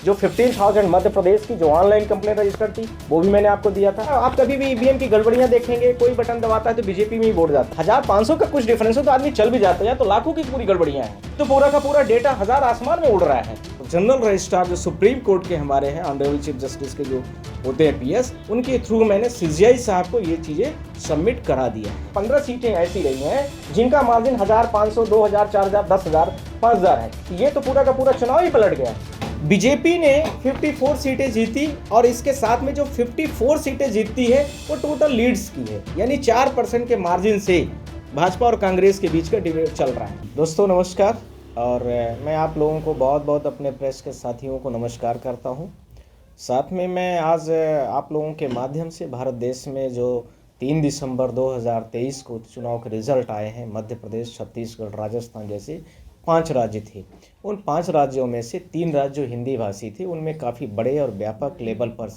जो 15,000 मध्य प्रदेश की जो ऑनलाइन कंप्लेंट रजिस्टर्ड थी वो भी मैंने आपको दिया था। आप कभी भी ईवीएम की गड़बड़ियां देखेंगे, कोई बटन दबाता है तो बीजेपी में ही वोट जाता है। 1500 का कुछ डिफरेंस हो तो आदमी चल भी जाता है, तो लाखों की पूरी गड़बड़ियां हैं, तो पूरा का पूरा डेटा हजार आसमान में उड़ रहा है। तो जनरल रजिस्ट्रार जो सुप्रीम कोर्ट के हमारे हैं, ऑनरेबल चीफ जस्टिस के जो होते हैं पीएस, उनके थ्रू मैंने सीजीआई साहब को ये चीजें सबमिट करा दिया है। 15 सीटें ऐसी रही हैं जिनका मार्जिन 1500, 2000, 4000, 10,000, 5,000 है। ये तो पूरा का पूरा चुनाव ही पलट गया। बीजेपी ने 54 सीटें जीती और इसके साथ में जो 54 सीटें जीतती है वो टोटल लीड्स की है, यानी 4% के मार्जिन से भाजपा और कांग्रेस के बीच का डिबेट चल रहा है। दोस्तों नमस्कार, और मैं आप लोगों को बहुत बहुत अपने प्रेस के साथियों को नमस्कार करता हूं। साथ में मैं आज आप लोगों के माध्यम से भारत देश में जो 3 दिसंबर 2023 को चुनाव के रिजल्ट आए हैं, मध्य प्रदेश, छत्तीसगढ़, राजस्थान जैसे 5 राज्य थे। उन 5 राज्यों में से 3 राज्य जो हिंदी भाषी थे, उनमें काफ़ी बड़े और व्यापक लेवल पर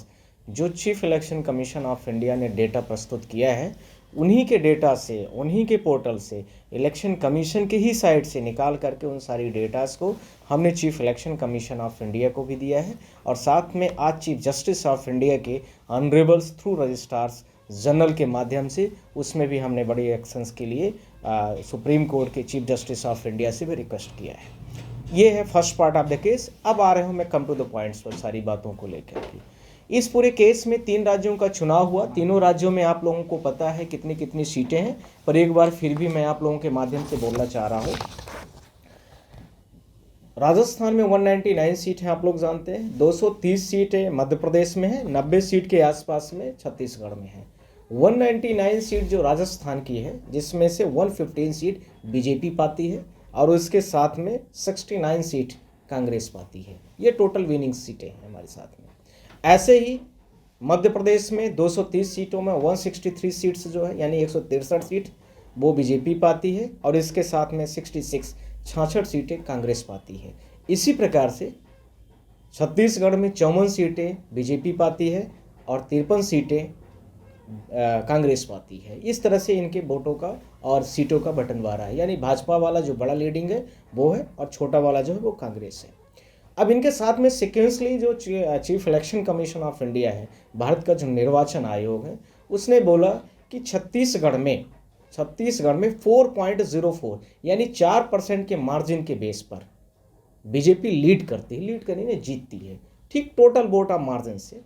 जो chief election commission of India ने डेटा प्रस्तुत किया है, उन्हीं के डेटा से, उन्हीं के पोर्टल से, इलेक्शन कमीशन के ही साइट से निकाल करके उन सारी डेटास को हमने chief election commission of India को भी दिया है। और साथ में आज चीफ जस्टिस ऑफ इंडिया के ऑनरेबल्स थ्रू रजिस्ट्रार्स जनरल के माध्यम से उसमें भी हमने बड़े एक्शंस के लिए सुप्रीम कोर्ट के चीफ जस्टिस ऑफ इंडिया से भी रिक्वेस्ट किया है। ये है first part of the case. अब आ रहे हूँ मैं कम टू द पॉइंट्स पर सारी बातों को लेकर के। इस पूरे केस में 3 राज्यों का चुनाव हुआ। तीनों राज्यों में आप लोगों को पता है कितनी कितनी सीटें हैं, पर एक बार फिर भी मैं आप लोगों के माध्यम से बोलना चाह रहा हूँ। राजस्थान में 199 सीट हैं, आप लोग जानते हैं। 230 सीटें मध्य प्रदेश में है, 90 सीट के आसपास में छत्तीसगढ़ में है। 199 सीट जो राजस्थान की है, जिसमें से 115 सीट बीजेपी पाती है और उसके साथ में 69 सीट कांग्रेस पाती है। ये टोटल विनिंग सीटें हैं हमारे साथ में। ऐसे ही मध्य प्रदेश में 230 सीटों में 163 सीट्स जो है, यानी 163 सीट वो बीजेपी पाती है और इसके साथ में 66 सीटें कांग्रेस पाती है। इसी प्रकार से छत्तीसगढ़ में 54 सीटें बीजेपी पाती है और 53 सीटें कांग्रेस पाती है। इस तरह से इनके वोटों का और सीटों का बंटवारा है, यानी भाजपा वाला जो बड़ा लीडिंग है वो है और छोटा वाला जो है वो कांग्रेस है। अब इनके साथ में सिक्वेंसली जो chief election commission of India है, भारत का जो निर्वाचन आयोग है, उसने बोला कि छत्तीसगढ़ में 4.04 यानी 4% के मार्जिन के बेस पर बीजेपी लीड करनी जीतती है, ठीक टोटल वोट ऑफ मार्जिन से।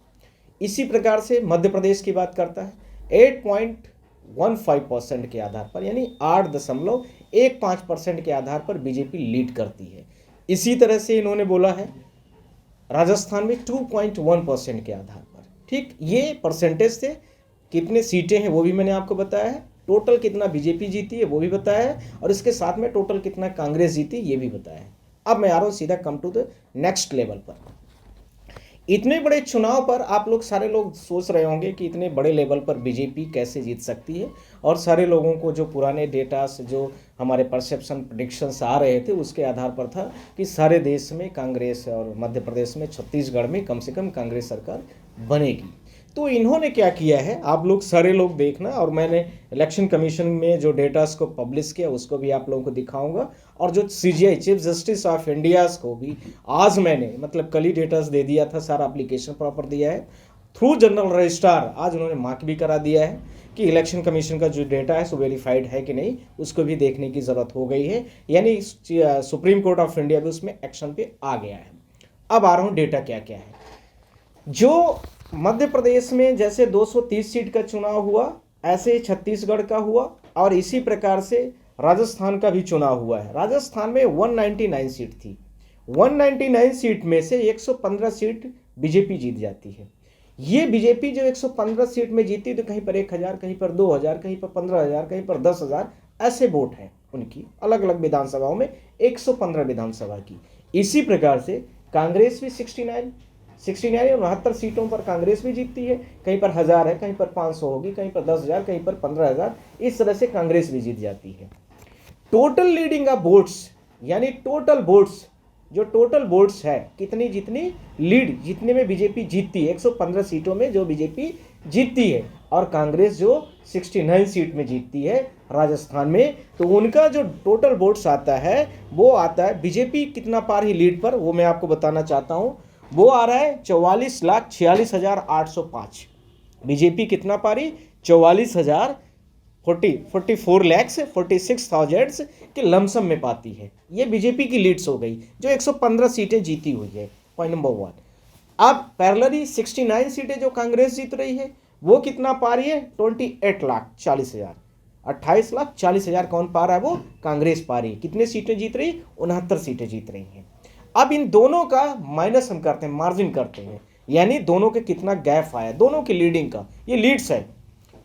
इसी प्रकार से मध्य प्रदेश की बात करता है 8.15% के आधार पर, यानी 8.15% के आधार पर बीजेपी लीड करती है। इसी तरह से इन्होंने बोला है राजस्थान में 2.1% के आधार पर। ठीक ये परसेंटेज थे। कितने सीटें हैं वो भी मैंने आपको बताया है, टोटल कितना बीजेपी जीती है वो भी बताया है, और इसके साथ में टोटल कितना कांग्रेस जीती ये भी बताया है। अब मैं आ रहा हूँ सीधा come to the next level पर। इतने बड़े चुनाव पर आप लोग सारे लोग सोच रहे होंगे कि इतने बड़े लेवल पर बीजेपी कैसे जीत सकती है, और सारे लोगों को जो पुराने डेटा से जो हमारे परसेप्शन प्रेडिक्शंस आ रहे थे उसके आधार पर था कि सारे देश में कांग्रेस और मध्य प्रदेश में छत्तीसगढ़ में कम से कम कांग्रेस सरकार बनेगी। तो इन्होंने क्या किया है आप लोग सारे लोग देखना, और मैंने इलेक्शन कमीशन में जो डेटास को पब्लिश किया उसको भी आप लोगों को दिखाऊंगा, और जो CGI chief justice of India को भी आज मैंने मतलब कल ही डेटास दे दिया था, सारा एप्लीकेशन प्रॉपर दिया है थ्रू जनरल रजिस्ट्रार। आज उन्होंने मार्क भी करा दिया है कि इलेक्शन कमीशन का जो डेटा है सो वेरीफाइड है कि नहीं, उसको भी देखने की ज़रूरत हो गई है, यानी सुप्रीम कोर्ट ऑफ इंडिया भी उसमें एक्शन पे आ गया है। अब आ रहा हूँ डेटा क्या क्या है। जो मध्य प्रदेश में जैसे 230 सीट का चुनाव हुआ, ऐसे ही छत्तीसगढ़ का हुआ, और इसी प्रकार से राजस्थान का भी चुनाव हुआ है। राजस्थान में 199 सीट थी। 199 सीट में से 115 सीट बीजेपी जीत जाती है। ये बीजेपी जो 115 सीट में जीती, तो कहीं पर 1000, कहीं पर 2000, कहीं पर 15,000, कहीं पर 10,000 ऐसे वोट हैं उनकी अलग अलग विधानसभाओं में, 115 विधानसभा की। इसी प्रकार से कांग्रेस भी 69 और 69 सीटों पर कांग्रेस भी जीतती है। कहीं पर 1000 है, कहीं पर 500 होगी, कहीं पर 10,000, कहीं पर 15,000, इस तरह से कांग्रेस भी जीत जाती है। टोटल लीडिंग ऑफ वोट्स, यानी टोटल वोट्स, जो टोटल वोट्स है कितनी जितनी लीड जितने में बीजेपी जीतती है, 115 सीटों में जो बीजेपी जीतती है, और कांग्रेस जो 69 सीट में जीतती है राजस्थान में, तो उनका जो टोटल वोट्स आता है वो आता है बीजेपी कितना पार ही लीड पर, वो मैं आपको बताना चाहता हूँ। वो आ रहा है 44,46,805। बीजेपी कितना पा रही? 44 लैक्स 46,000 के लमसम में पाती है। ये बीजेपी की लीड्स हो गई जो 115 सीटें जीती हुई है, पॉइंट नंबर 1। अब पैरेलली 69 सीटें जो कांग्रेस जीत रही है वो कितना पा रही है? 28,40,000। 28,40,000 कौन पा रहा है? वो कांग्रेस पा रही है। कितने सीटें जीत रही? 69 सीटें जीत रही हैं। अब इन दोनों का माइनस हम करते हैं, मार्जिन करते हैं, यानी दोनों के कितना गैप आया, दोनों की लीडिंग का। ये लीड्स है,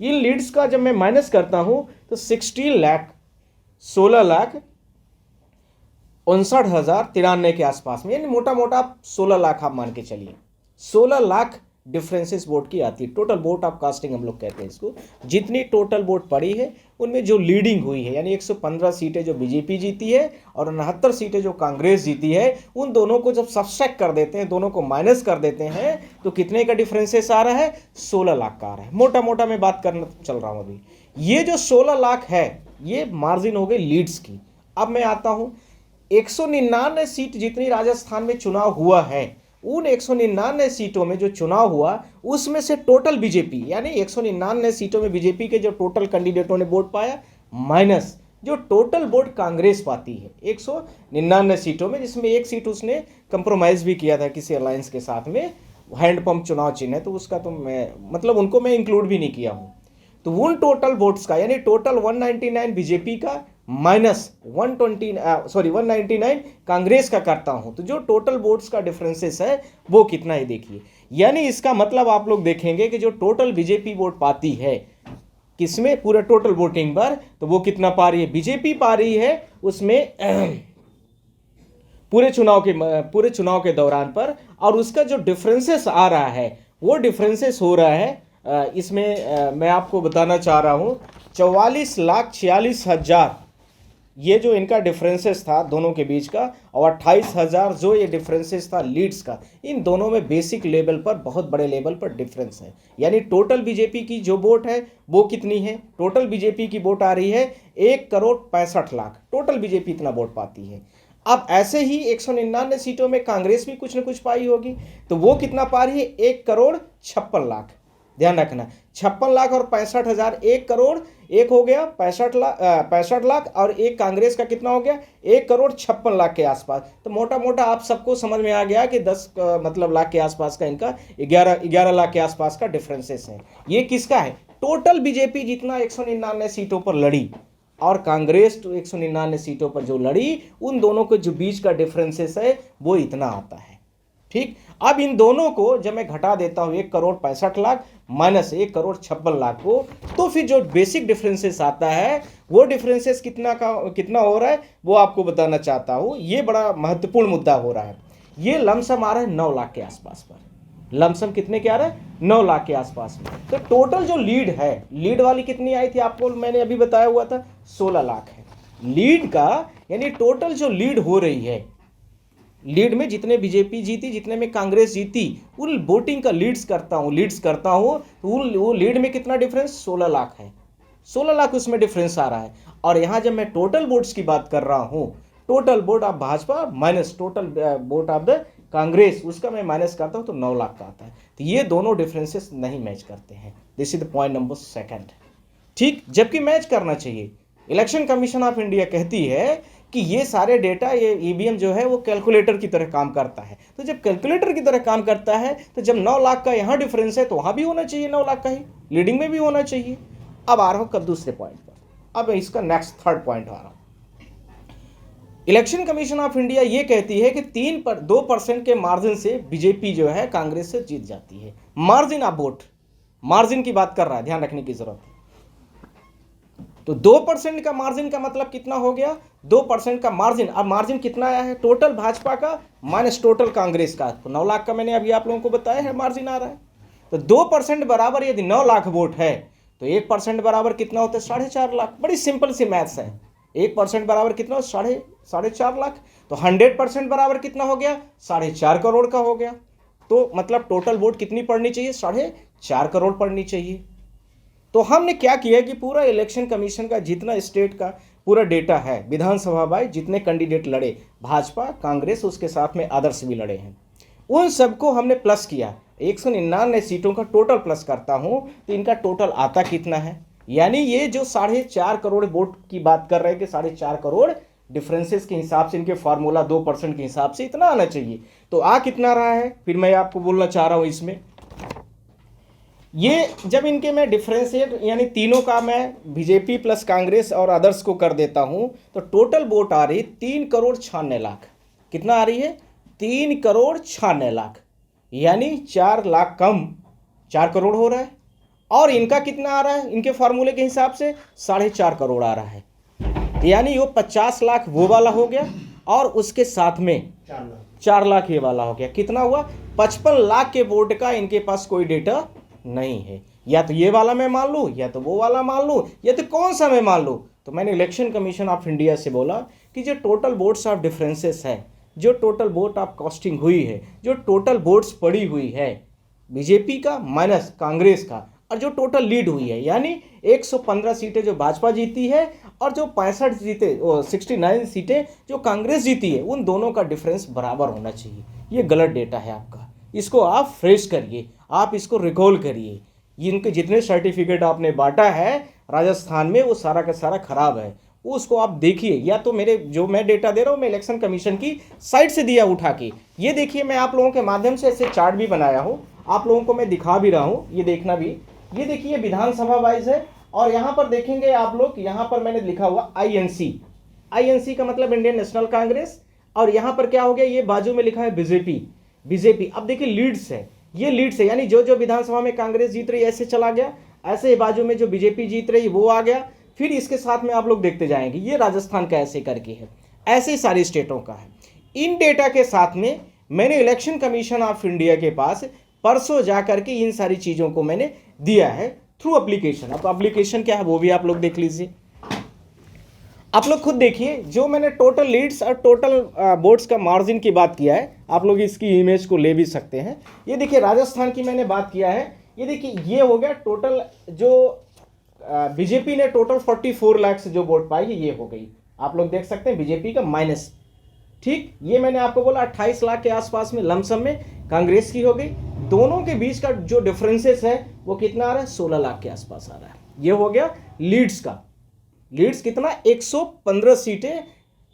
ये लीड्स का जब मैं माइनस करता हूं तो 16,59,093 के आसपास में, यानी मोटा मोटा 16 लाख आप मान के चलिए। 16 लाख डिफरेंसेस वोट की आती है। टोटल वोट ऑफ कास्टिंग हम लोग कहते हैं इसको। जितनी टोटल वोट पड़ी है उनमें जो लीडिंग हुई है, यानी 115 सीटें जो बीजेपी जीती है और 69 सीटें जो कांग्रेस जीती है, उन दोनों को जब सब्सट्रैक्ट कर देते हैं, दोनों को माइनस कर देते हैं, तो कितने का डिफरेंसेस आ रहा है? 16 लाख का आ रहा है। मोटा मोटा मैं बात करना चल रहा हूं अभी। ये जो 16 लाख है ये मार्जिन हो गई लीड्स की। अब मैं आता हूं 199 सीट जितनी राजस्थान में चुनाव हुआ है, उन 199 सीटों में जो चुनाव हुआ उसमें से टोटल बीजेपी, यानी 199 सीटों में बीजेपी के जो टोटल कैंडिडेटों ने वोट पाया, माइनस जो टोटल वोट कांग्रेस पाती है 199 सीटों में, जिसमें एक सीट उसने कंप्रोमाइज भी किया था किसी अलायंस के साथ में, हैंडपंप चुनाव चिन्ह है, तो उसका तो मैं मतलब उनको मैं इंक्लूड भी नहीं किया हूं। तो उन टोटल वोट्स का, यानी टोटल 199 बीजेपी का माइनस 199 कांग्रेस का करता हूं, तो जो टोटल वोट्स का डिफरेंसेस है वो कितना है देखिए। यानी इसका मतलब आप लोग देखेंगे कि जो टोटल बीजेपी वोट पाती है किसमें, पूरा टोटल वोटिंग पर, तो वो कितना पा रही है? बीजेपी पा रही है उसमें पूरे चुनाव के दौरान पर, और उसका जो डिफरेंसेस आ रहा है वो डिफरेंसेस हो रहा है इसमें मैं आपको बताना चाह रहा हूं 44,46,000 ये जो इनका डिफरेंसेस था दोनों के बीच का, और 28,000 जो ये डिफरेंसेस था लीड्स का, इन दोनों में बेसिक लेवल पर, बहुत बड़े लेवल पर डिफरेंस है। यानी टोटल बीजेपी की जो वोट है वो कितनी है? टोटल बीजेपी की वोट आ रही है 1,65,00,000। टोटल बीजेपी इतना वोट पाती है। अब ऐसे ही 199 सीटों में कांग्रेस भी कुछ न कुछ पाई होगी, तो वो कितना पा रही है? 1,56,00,000। ध्यान रखना, 56 लाख और 65,000, 1 करोड़, एक हो गया 65 लाख, और एक कांग्रेस का कितना हो गया? 1,56,00,000 के आसपास। तो मोटा मोटा आप सबको समझ में आ गया कि 10 मतलब लाख के आसपास का इनका 11 लाख के आसपास का डिफरेंसेस है। ये किसका है? टोटल बीजेपी जितना 199 सीटों पर लड़ी और कांग्रेस तो 199 सीटों पर जो लड़ी, उन दोनों के जो बीच का डिफरेंसेस है वो इतना आता है। ठीक, अब इन दोनों को जब मैं घटा देता हूं 1,65,00,000 माइनस 1,56,00,000 को, तो फिर जो बेसिक डिफरेंसेस आता है वो डिफरेंसेस कितना हो रहा है वो आपको बताना चाहता हूं। ये बड़ा महत्वपूर्ण मुद्दा हो रहा है। ये लमसम आ रहा है 9 लाख के आसपास पर। लमसम कितने के आ रहा है? 9 लाख के आसपास में। तो टोटल जो लीड है, लीड वाली कितनी आई थी आपको? मैंने अभी बताया हुआ था 16 लाख है लीड का। यानी टोटल जो लीड हो रही है, लीड में जितने बीजेपी जीती, जितने में कांग्रेस जीती, उन वोटिंग का लीड्स करता हूं तो वो लीड में कितना डिफरेंस? 16 लाख है। 16 लाख उसमें डिफरेंस आ रहा है। और यहां जब मैं टोटल वोट्स की बात कर रहा हूं, total vote of Bhajpa minus total vote of the Congress, उसका मैं माइनस करता हूं तो 9 लाख का आता है। तो ये दोनों डिफरेंसेस नहीं मैच करते हैं। This is the point number 2। ठीक, जबकि मैच करना चाहिए। इलेक्शन कमीशन ऑफ इंडिया कहती है कि ये सारे डेटा, ये ईवीएम जो है वो कैलकुलेटर की तरह काम करता है। तो जब कैलकुलेटर की तरह काम करता है तो जब 9 लाख का यहाँ डिफरेंस है तो वहाँ भी होना चाहिए 9 लाख का ही, लीडिंग में भी होना चाहिए। अब आ रहा हूँ दूसरे पॉइंट पर। अब इसका नेक्स्ट 3rd पॉइंट आ रहा हूँ। इलेक्शन कमीशन ऑफ इंडिया ये कहती है कि 2% के मार्जिन से बीजेपी जो है कांग्रेस से जीत जाती है। मार्जिन ऑफ वोट, मार्जिन की बात कर रहा है, ध्यान रखने की जरूरत है। तो 2% का मार्जिन का मतलब कितना हो गया? 2% का मार्जिन। अब मार्जिन कितना आया है? टोटल भाजपा का माइनस टोटल कांग्रेस का। तो 9 लाख का मैंने अभी आप लोगों को बताया है मार्जिन आ रहा है। तो 2% बराबर यदि 9 लाख वोट है तो 1% बराबर कितना होता है? 4.5 लाख। बड़ी सिंपल सी मैथ्स है। 1% बराबर कितना? 4.5 लाख। तो 100% बराबर कितना हो गया? 4.5 करोड़ का हो गया। तो मतलब टोटल वोट कितनी पड़नी चाहिए? 4.5 करोड़ पड़नी चाहिए। तो हमने क्या किया कि पूरा इलेक्शन कमीशन का जितना स्टेट का पूरा डेटा है, विधानसभा वाइज जितने कैंडिडेट लड़े, भाजपा, कांग्रेस, उसके साथ में अदर्स भी लड़े हैं, उन सबको हमने प्लस किया, 199 सीटों का टोटल प्लस करता हूं तो इनका टोटल आता कितना है, यानी ये जो 4.5 करोड़ वोट की बात कर रहे हैं कि 4.5 करोड़ डिफरेंसेस के हिसाब से इनके फार्मूला 2% के हिसाब से इतना आना चाहिए, तो आ कितना रहा है, फिर मैं आपको बोलना चाह रहा हूं इसमें ये जब इनके मैं डिफरेंशिएट यानी तीनों का मैं बीजेपी प्लस कांग्रेस और अदर्स को कर देता हूं तो टोटल वोट आ रही 3,96,00,000। कितना आ रही है, 3,96,00,000, यानी 4 लाख कम 4 करोड़ हो रहा है। और इनका कितना आ रहा है, इनके फार्मूले के हिसाब से 4.5 करोड़ आ रहा है, यानी वो 50 लाख वो वाला हो गया और उसके साथ में 4 लाख ये वाला हो गया। कितना हुआ, 55 लाख के वोट का इनके पास कोई डेटा नहीं है, या तो ये वाला मैं मान लूँ, या तो वो वाला मान लूँ, या तो कौन सा मैं मान लूँ। तो मैंने इलेक्शन कमीशन ऑफ इंडिया से बोला कि जो टोटल वोट्स ऑफ डिफरेंसेस है, जो टोटल वोट ऑफ कास्टिंग हुई है, जो टोटल वोट्स पड़ी हुई है बीजेपी का माइनस कांग्रेस का, और जो टोटल लीड हुई है यानी 115 सीटें जो भाजपा जीती है और जो 69 सीटें जो कांग्रेस जीती है, उन दोनों का डिफरेंस बराबर होना चाहिए। ये गलत डेटा है आपका, इसको आप फ्रेश करिए, आप इसको रिकॉल करिए। इनके जितने सर्टिफिकेट आपने बांटा है राजस्थान में वो सारा का सारा खराब है, उसको आप देखिए, या तो मेरे जो मैं डेटा दे रहा हूँ मैं इलेक्शन कमीशन की साइट से दिया उठा के, ये देखिए मैं आप लोगों के माध्यम से ऐसे चार्ट भी बनाया हूँ, आप लोगों को मैं दिखा भी रहा हूँ, ये देखना भी। ये देखिए विधानसभा वाइज है, और यहाँ पर देखेंगे आप लोग, यहाँ पर मैंने लिखा हुआ INC का मतलब इंडियन नेशनल कांग्रेस, और यहाँ पर क्या हो गया, ये बाजू में लिखा है बीजेपी। अब देखिए लीड्स है, ये लीड्स है, यानी जो जो विधानसभा में कांग्रेस जीत रही है ऐसे चला गया, ऐसे ही बाजू में जो बीजेपी जीत रही वो आ गया, फिर इसके साथ में आप लोग देखते जाएंगे ये राजस्थान का ऐसे करके है, ऐसे ही सारी स्टेटों का है। इन डेटा के साथ में मैंने इलेक्शन कमीशन ऑफ इंडिया के पास परसों जा करके इन सारी चीज़ों को मैंने दिया है थ्रू एप्लीकेशन। अब एप्लीकेशन क्या है वो भी आप लोग देख लीजिए, आप लोग खुद देखिए। जो मैंने टोटल लीड्स और टोटल वोट्स का मार्जिन की बात किया है, आप लोग इसकी इमेज को ले भी सकते हैं। ये देखिए राजस्थान की मैंने बात किया है, ये देखिए ये हो गया टोटल, जो बीजेपी ने टोटल 44 लाख से जो वोट पाई है ये हो गई, आप लोग देख सकते हैं बीजेपी का माइनस, ठीक। ये मैंने आपको बोला 28 लाख के आसपास में लमसम में कांग्रेस की हो गई। दोनों के बीच का जो डिफरेंसेस है वो कितना आ रहा है, 16 लाख के आसपास आ रहा है। ये हो गया लीड्स का, लीड्स कितना, 115 सीटें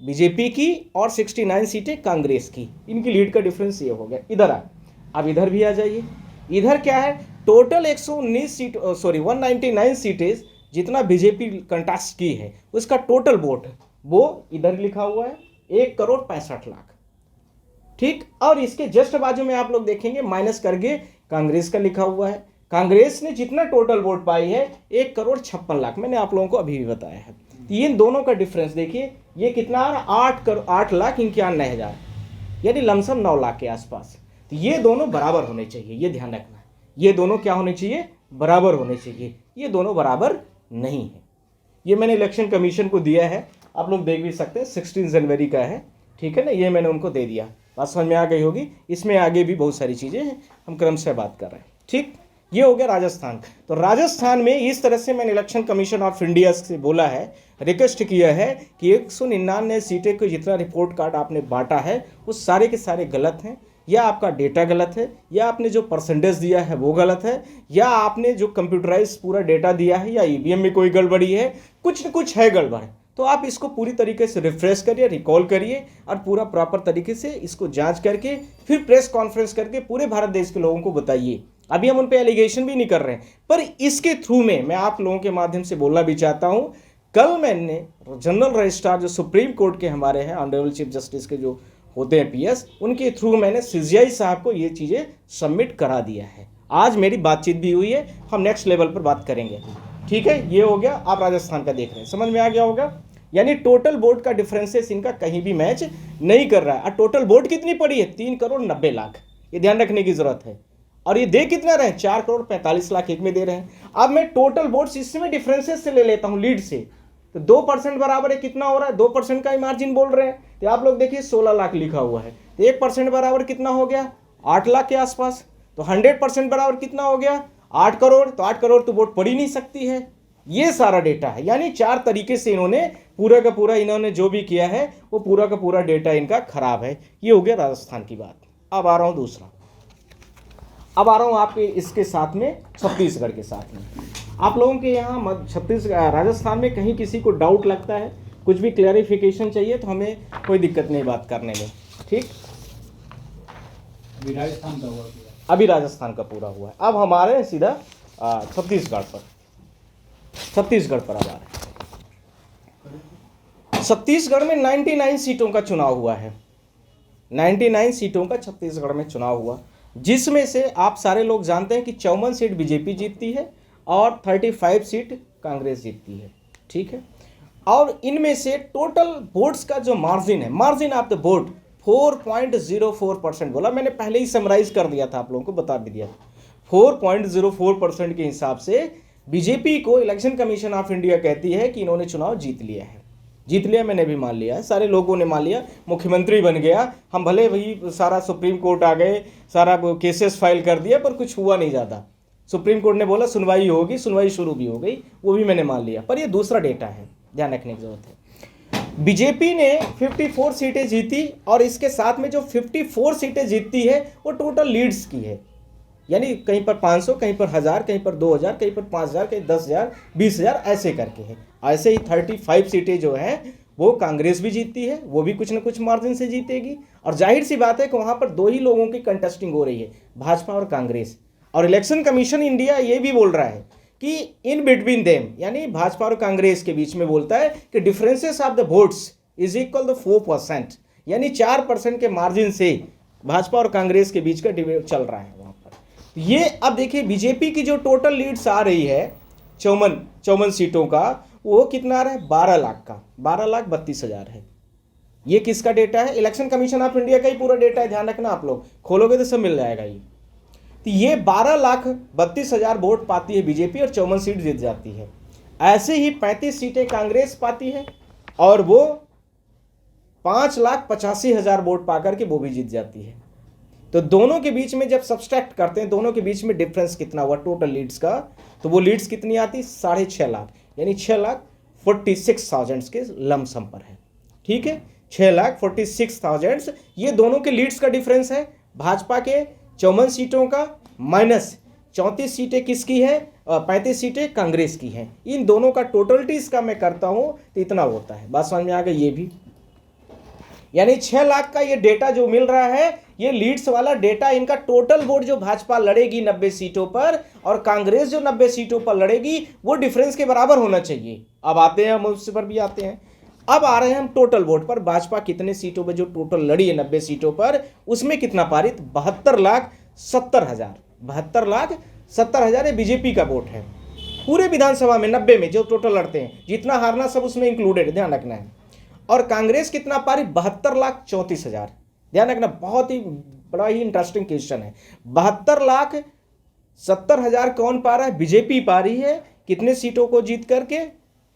बीजेपी की और 69 सीटें कांग्रेस की, इनकी लीड का डिफरेंस ये हो गया। इधर अब इधर भी आ जाइए, इधर क्या है, टोटल 199 सीटें जितना बीजेपी कंटेस्ट की है उसका टोटल वोट वो इधर लिखा हुआ है 1,65,00,000, ठीक। और इसके जस्ट बाजू में आप लोग देखेंगे माइनस करके कांग्रेस का लिखा हुआ है, कांग्रेस ने जितना टोटल वोट पाई है 1,56,00,000, मैंने आप लोगों को अभी भी बताया है। तो इन दोनों का डिफरेंस देखिए, ये कितना आ रहा है, 8,91,000, यानी लमसम 9 लाख के आसपास। तो ये दोनों बराबर होने चाहिए, ये ध्यान रखना है, ये दोनों क्या होने चाहिए, बराबर होने चाहिए। ये दोनों बराबर नहीं है, ये मैंने इलेक्शन कमीशन को दिया है, आप लोग देख भी सकते हैं, 16 जनवरी का है, ठीक है ना, ये मैंने उनको दे दिया, बात समझ में आ गई होगी। इसमें आगे भी बहुत सारी चीज़ें हैं, हम क्रम से बात कर रहे हैं, ठीक। ये हो गया राजस्थान। तो राजस्थान में इस तरह से मैंने इलेक्शन कमीशन ऑफ इंडिया से बोला है, रिक्वेस्ट किया है कि 199 सीटें को जितना रिपोर्ट कार्ड आपने बांटा है वो सारे के सारे गलत हैं, या आपका डेटा गलत है, या आपने जो परसेंटेज दिया है वो गलत है, या आपने जो कंप्यूटराइज पूरा डेटा दिया है या ईवीएम में कोई गड़बड़ी है, कुछ न कुछ है गड़बड़। तो आप इसको पूरी तरीके से रिफ्रेश करिए, रिकॉल करिए, और पूरा प्रॉपर तरीके से इसको जांच करके फिर प्रेस कॉन्फ्रेंस करके पूरे भारत देश के लोगों को बताइए। अभी हम उन पे एलिगेशन भी नहीं कर रहे हैं, पर इसके थ्रू में मैं आप लोगों के माध्यम से बोलना भी चाहता हूं, कल मैंने जनरल रजिस्ट्रार जो सुप्रीम कोर्ट के हमारे हैं, ऑनरेबल चीफ जस्टिस के जो होते हैं PS, उनके थ्रू मैंने CJI साहब को ये चीज़ें सबमिट करा दिया है। आज मेरी बातचीत भी हुई है, हम नेक्स्ट लेवल पर बात करेंगे, ठीक है। ये हो गया, आप राजस्थान का देख रहे हैं, समझ में आ गया होगा। यानी टोटल वोट का डिफरेंसेस इनका कहीं भी मैच नहीं कर रहा है। और टोटल वोट कितनी पड़ी है, 3,90,00,000, ये ध्यान रखने की जरूरत है। और ये दे कितना रहे, 4,45,00,000 एक में दे रहे हैं। अब मैं टोटल वोट्स इसमें डिफरेंसेस से ले लेता हूँ, लीड से, तो 2% बराबर है, कितना हो रहा है, 2% का ही मार्जिन बोल रहे हैं। तो आप लोग देखिए 16 लाख लिखा हुआ है, तो 1% बराबर कितना हो गया, 8 लाख के आसपास। तो 100% बराबर कितना हो गया, 8 करोड़। तो 8 करोड़ तो वोट पड़ी नहीं सकती है। ये सारा डेटा है, यानी 4 तरीके से इन्होंने पूरा का पूरा इन्होंने जो भी किया है वो पूरा का पूरा डेटा इनका खराब है। ये हो गया राजस्थान की बात। अब आ रहा हूँ दूसरा, अब आ रहा हूँ आपके इसके साथ में छत्तीसगढ़ के साथ में। आप लोगों के यहाँ छत्तीसगढ़ राजस्थान में कहीं किसी को डाउट लगता है, कुछ भी क्लैरिफिकेशन चाहिए तो हमें कोई दिक्कत नहीं बात करने में, ठीक। अभी राजस्थान का पूरा हुआ है। अब हमारे सीधा छत्तीसगढ़ पर अब आ रहे हैं। छत्तीसगढ़ में 99 सीटों का चुनाव हुआ है, 99 सीटों का छत्तीसगढ़ में चुनाव हुआ, जिसमें से आप सारे लोग जानते हैं कि 54 सीट बीजेपी जीतती है और 35 सीट कांग्रेस जीतती है, ठीक है। और इनमें से टोटल वोट्स का जो मार्जिन है, मार्जिन ऑफ द वोट 4.04% बोला, मैंने पहले ही समराइज कर दिया था, आप लोगों को बता भी दिया। 4.04% के हिसाब से बीजेपी को इलेक्शन कमीशन ऑफ इंडिया कहती है कि इन्होंने चुनाव जीत लिया है। जीत लिया मैंने भी मान लिया है, सारे लोगों ने मान लिया, मुख्यमंत्री बन गया। हम भले वही सारा सुप्रीम कोर्ट आ गए, सारा केसेस फाइल कर दिया, पर कुछ हुआ नहीं ज़्यादा। सुप्रीम कोर्ट ने बोला सुनवाई होगी, सुनवाई शुरू भी हो गई, वो भी मैंने मान लिया। पर ये दूसरा डेटा है, ध्यान रखने की जरूरत है। बीजेपी ने 54 सीटें जीती और इसके साथ में जो 54 सीटें जीतती है वो टोटल लीड्स की है, यानी कहीं पर 500, कहीं पर 1000, कहीं पर 2000, कहीं पर 5000, कहीं 10,000, 20,000 ऐसे करके है। ऐसे ही 35 सीटें जो हैं वो कांग्रेस भी जीतती है, वो भी कुछ ना कुछ मार्जिन से जीतेगी। और जाहिर सी बात है कि वहाँ पर दो ही लोगों की कंटेस्टिंग हो रही है, भाजपा और कांग्रेस। और इलेक्शन कमीशन इंडिया ये भी बोल रहा है कि इन बिटवीन देम, यानी भाजपा और कांग्रेस के बीच में बोलता है कि differences of the votes is equal to 4%, यानी 4% के मार्जिन से भाजपा और कांग्रेस के बीच का डिबेट चल रहा है वहाँ पर। ये अब देखिए बीजेपी की जो टोटल लीड्स आ रही है 54 सीटों का, वो कितना आ रहा है? 12 लाख का, 12,32,000 है। ये किसका डेटा है? इलेक्शन कमीशन ऑफ इंडिया का ही पूरा डेटा है, ध्यान रखना, आप लोग खोलोगे तो सब मिल जाएगा ये। तो ये 12,32,000 वोट पाती है बीजेपी और 54 सीट जीत जाती है। ऐसे ही 35 सीटें कांग्रेस पाती है और वो 5,85,000 वोट पाकर के वो भी जीत जाती है। तो दोनों के बीच में जब सब्सट्रैक्ट करते हैं, दोनों के बीच में डिफरेंस कितना हुआ टोटल लीड्स का, तो वो लीड्स कितनी आती? 6.5 लाख, यानी 6,46,000 के लमसम पर है, ठीक है। 6,46,000 ये दोनों के लीड्स का डिफरेंस है। भाजपा के 54 सीटों का माइनस 34 सीटें किसकी है? 35 सीटें कांग्रेस की हैं। इन दोनों का टोटलिटीज का मैं करता हूं तो इतना होता है। बात समझ में आ गई? ये भी यानी 6 लाख का ये डेटा जो मिल रहा है, ये लीड्स वाला डेटा, इनका टोटल वोट जो भाजपा लड़ेगी 90 सीटों पर और कांग्रेस जो 90 सीटों पर लड़ेगी, वो डिफरेंस के बराबर होना चाहिए। अब आते हैं हम उस पर भी आते हैं। अब आ रहे हैं हम टोटल वोट पर। भाजपा कितने सीटों पर जो टोटल लड़ी है 90 सीटों पर, उसमें कितना पारित? 72,70,000। 72,70,000 ये बीजेपी का वोट है पूरे विधानसभा में 90 में जो टोटल लड़ते हैं, जितना हारना सब उसमें इंक्लूडेड, ध्यान रखना है। और कांग्रेस कितना पारी? 72,34,000। ध्यान रखना, बहुत ही बड़ा ही इंटरेस्टिंग क्वेश्चन है। 72,70,000 कौन पा रहा है? बीजेपी पा रही है। कितने सीटों को जीत करके?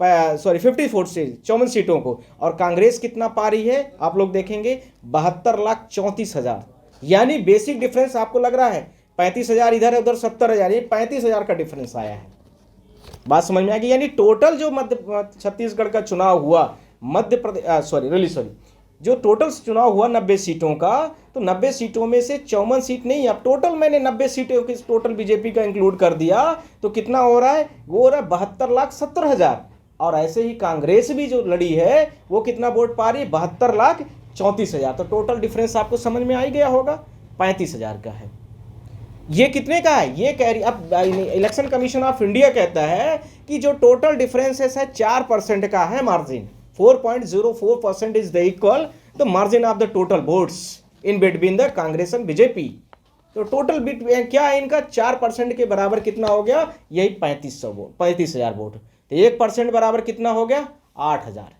54 से 54 सीटों को। और कांग्रेस कितना पा रही है? आप लोग देखेंगे 72,34,000। यानी बेसिक डिफरेंस आपको लग रहा है 35,000 इधर है, उधर 70,000, ये 35,000 का डिफरेंस आया है। बात समझ में आ गई? यानी टोटल जो छत्तीसगढ़ का चुनाव हुआ, जो टोटल चुनाव हुआ 90 सीटों का, तो 90 सीटों में से 54 सीट नहीं, अब टोटल मैंने 90 सीटों के टोटल बीजेपी का इंक्लूड कर दिया, तो कितना हो रहा है? वो हो रहा है 72,70,000। और ऐसे ही कांग्रेस भी जो लड़ी है वो कितना वोट पा रही है? 72,34,000। तो टोटल डिफरेंस आपको समझ में आ ही गया होगा, 35,000 का है। ये कितने का है? ये कह रही, अब इलेक्शन कमीशन ऑफ इंडिया कहता है कि जो टोटल डिफरेंसेस है 4% का है margin. 4.04% is the equal the margin of the total votes in between the Congress and BJP. तो टोटल बिट क्या है इनका? 4% के बराबर कितना हो गया? यही 35,000 वोट। तो 1% बराबर कितना हो गया? 8,000।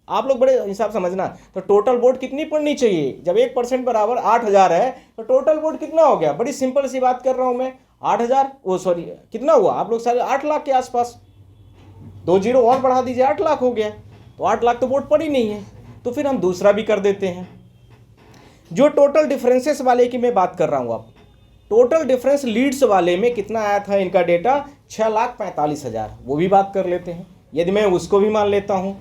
आप लोग बड़े हिसाब समझना। तो टोटल वोट कितनी पड़नी चाहिए? जब 1% बराबर 8,000 है तो टोटल वोट कितना हो गया? बड़ी सिंपल सी बात कर रहा हूं मैं, 8,000, कितना हुआ आप लोग? सारे 8 लाख के आसपास। 2 जीरो और बढ़ा दीजिए, 8 लाख हो गया। तो 8 लाख तो वोट पड़ी नहीं है। तो फिर हम दूसरा भी कर देते हैं, जो टोटल डिफरेंसेस वाले की मैं बात कर रहा हूं। अब टोटल डिफरेंस लीड्स वाले में कितना आया था इनका डेटा? 6,45,000। वो भी बात कर लेते हैं। यदि मैं उसको भी मान लेता हूं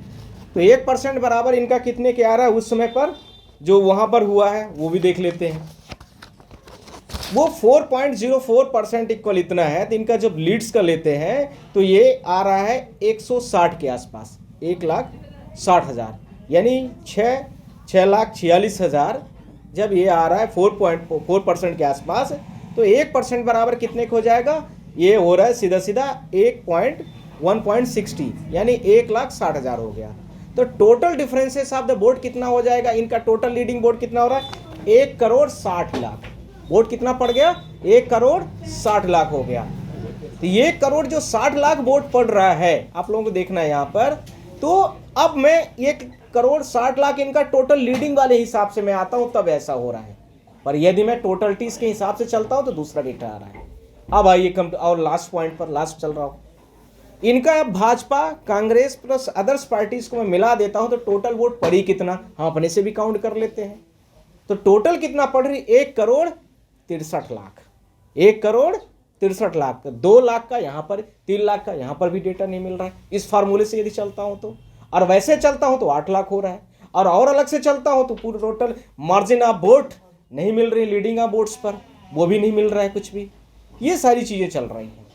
तो 1% बराबर इनका कितने के आ रहा है उस समय पर जो वहां पर हुआ है, वो भी देख लेते हैं। वो 4.04% इक्वल इतना है, तो इनका जब लीड्स का लेते हैं तो ये आ रहा है 160 के आसपास, 1,60,000, यानी 6,46,000 जब ये आ रहा है 4.4% के आसपास, तो 1% बराबर कितने को हो जाएगा, ये हो रहा है सीधा सीधा 1.60, यानी 1,60,000 हो गया। तो total differences of the vote कितना हो जाएगा, इनका टोटल लीडिंग वोट कितना हो रहा है, 1,60,00,000 वोट कितना पड़ गया, 1,60,00,000 हो गया। तो 1,60,00,000 वोट पड़ रहा है, आप लोगों को देखना है यहाँ पर। तो अब मैं 1,60,00,000 इनका टोटल लीडिंग वाले हिसाब से मैं आता हूँ, तब ऐसा हो रहा है। पर यदि मैं टोटल टीस के हिसाब से चलता हूँ तो दूसरा डेटा आ रहा है। अब आइए और लास्ट पॉइंट पर, लास्ट चल रहा हूँ, इनका Bhajpa Congress plus others parties को मैं मिला देता हूं तो टोटल वोट पड़ी कितना, हम अपने से भी काउंट कर लेते हैं। तो टोटल कितना पड़ रही, 1,63,00,000, 1,63,00,000। 2 लाख का यहां पर, 3 लाख का यहां पर भी डेटा नहीं मिल रहा है इस फार्मूले से यदि चलता हूं तो। और वैसे चलता हूं तो 8 लाख हो रहा है, और अलग से चलता हूं तो पूरा टोटल मार्जिन ऑफ वोट नहीं मिल रही, लीडिंग ऑफ वोट्स पर वो भी नहीं मिल रहा है कुछ भी। ये सारी चीजें चल रही हैं,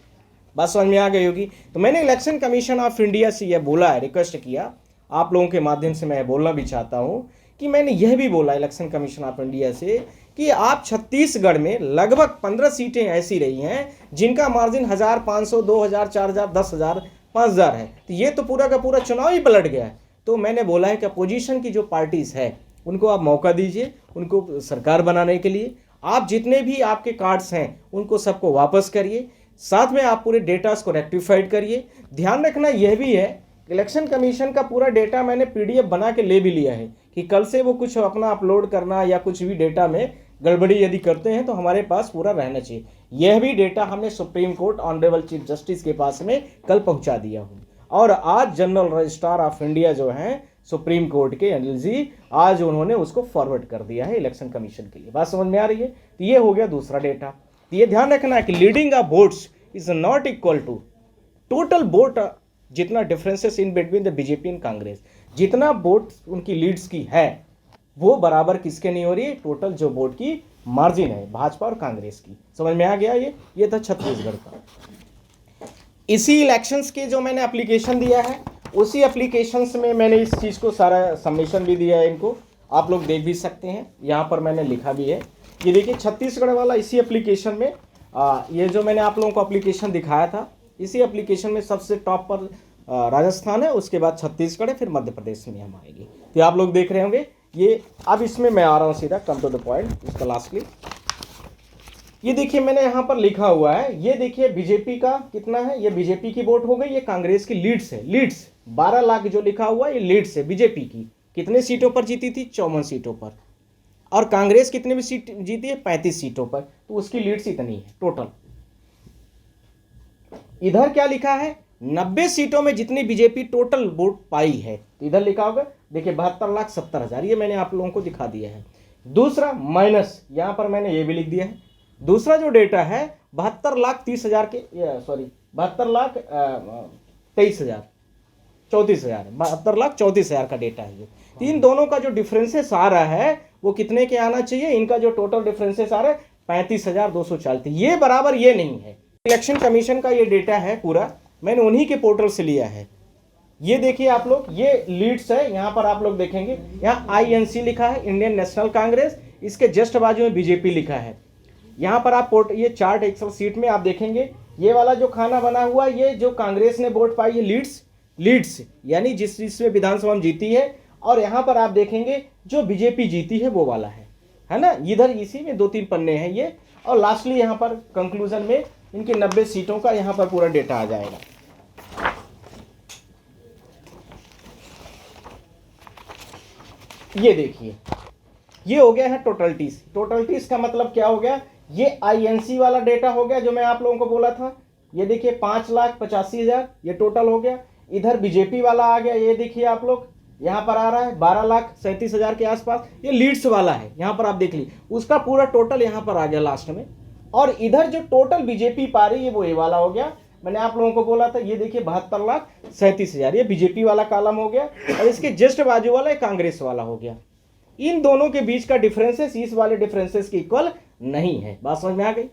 बात समझ में आ गई होगी। तो मैंने इलेक्शन कमीशन ऑफ इंडिया से यह बोला है, रिक्वेस्ट किया, आप लोगों के माध्यम से मैं बोलना भी चाहता हूं कि मैंने यह भी बोला इलेक्शन कमीशन ऑफ इंडिया से कि आप छत्तीसगढ़ में लगभग 15 सीटें ऐसी रही हैं जिनका मार्जिन 1,500, 2,000, 4,000, 10,000, 5,000 है। तो ये तो पूरा का पूरा चुनाव ही पलट गया है। तो मैंने बोला है कि अपोजिशन की जो पार्टीज है उनको आप मौका दीजिए, उनको सरकार बनाने के लिए। आप जितने भी आपके कार्ड्स हैं उनको सबको वापस करिए, साथ में आप पूरे डेटास को रेक्टिफाइड करिए। ध्यान रखना यह भी है, इलेक्शन कमीशन का पूरा डेटा मैंने पीडीएफ बना के ले भी लिया है कि कल से वो कुछ अपना अपलोड करना या कुछ भी डेटा में गड़बड़ी यदि करते हैं तो हमारे पास पूरा रहना चाहिए। यह भी डेटा हमने supreme court honourable chief justice के पास में कल पहुंचा दिया हूँ। और आज जनरल रजिस्ट्रार ऑफ इंडिया जो हैं सुप्रीम कोर्ट के अनिल जी, आज उन्होंने उसको फॉरवर्ड कर दिया है इलेक्शन कमीशन के लिए। बात समझ में आ रही है। तो ये हो गया दूसरा डेटा। तो ये ध्यान रखना है कि leading of votes is not equal to total vote, जितना differences in between the BJP and Congress, जितना वोट उनकी लीड्स की है वो बराबर किसके नहीं हो रही है, टोटल जो वोट की मार्जिन है भाजपा और कांग्रेस की। समझ में आ गया। ये था छत्तीसगढ़ का। इसी इलेक्शंस के जो मैंने एप्लीकेशन दिया है उसी एप्लीकेशंस में मैंने इस चीज़ को सारा सबमिशन भी दिया है, इनको आप लोग देख भी सकते हैं, यहाँ पर मैंने लिखा भी है। ये देखिए छत्तीसगढ़ वाला इसी एप्लीकेशन में, ये जो मैंने आप लोगों को एप्लीकेशन दिखाया था इसी एप्लीकेशन में सबसे टॉप पर राजस्थान है, उसके बाद छत्तीसगढ़ है, फिर मध्य प्रदेश में हम आएंगे। तो आप लोग देख रहे होंगे ये। अब इसमें मैं आ रहा हूँ सीधा, कम टू द पॉइंट, इसका लास्टली ये देखिए मैंने यहाँ पर लिखा हुआ है, ये देखिए बीजेपी का कितना है, ये बीजेपी की वोट हो गई, ये कांग्रेस की लीड्स है। लीड्स 12 लाख जो लिखा हुआ है ये लीड्स है बीजेपी की। कितने सीटों पर जीती थी, 54 सीटों पर। और कांग्रेस कितने भी सीट जीती है, 35 सीटों पर, तो उसकी लीड्स इतनी है टोटल। इधर क्या लिखा है, 90 सीटों में जितनी बीजेपी टोटल वोट पाई है, तो इधर लिखा होगा देखिए 72,70,000, ये मैंने आप लोगों को दिखा दिया है। दूसरा माइनस, यहां पर मैंने ये भी लिख दिया है। दूसरा जो डेटा है 72,30,000 के, सॉरी 72,23,000, 34,000, 72,34,000 का डेटा है। तीन दोनों का जो डिफरेंसेस आ रहा है वो कितने के आना चाहिए, इनका जो टोटल डिफरेंसेस आ रहा है 35,240, ये बराबर ये नहीं है। इलेक्शन कमीशन का ये डेटा है पूरा, मैंने उन्हीं के पोर्टल से लिया है। ये देखिए आप लोग, ये लीड्स है, यहाँ पर आप लोग देखेंगे यहाँ INC लिखा है, इंडियन नेशनल कांग्रेस, इसके जस्ट बाजू में बीजेपी लिखा है। यहाँ पर आप ये चार्ट एक्सेल सीट में आप देखेंगे, ये वाला जो खाना बना हुआ ये जो कांग्रेस ने वोट पाई है लीड्स यानी जिसमें विधानसभा में जीती है, और यहाँ पर आप देखेंगे जो बीजेपी जीती है वो वाला है ना। इधर इसी में 2-3 पन्ने हैं ये, और लास्टली यहाँ पर कंक्लूजन में इनकी 90 सीटों का यहाँ पर पूरा डेटा आ जाएगा। ये देखिए ये हो गया है टोटलिटीज। टोटलिटीज का मतलब क्या हो गया, ये INC वाला डेटा हो गया जो मैं आप लोगों को बोला था। ये देखिए 5,85,000 ये टोटल हो गया। इधर बीजेपी वाला आ गया, ये देखिए आप लोग यहाँ पर आ रहा है 12,37,000 के आसपास, ये लीड्स वाला है, यहाँ पर आप देख लीजिए उसका पूरा टोटल यहाँ पर आ गया लास्ट में। और इधर जो टोटल बीजेपी पा रही है वो ये वाला हो गया, मैंने आप लोगों को बोला था, ये देखिए 72,37,000 ये बीजेपी वाला कॉलम हो गया, और इसके जस्ट बाजू वाला कांग्रेस वाला हो गया। इन दोनों के बीच का डिफरेंसेस इस वाले डिफरेंसेस के इक्वल नहीं है। बात समझ में आ गई।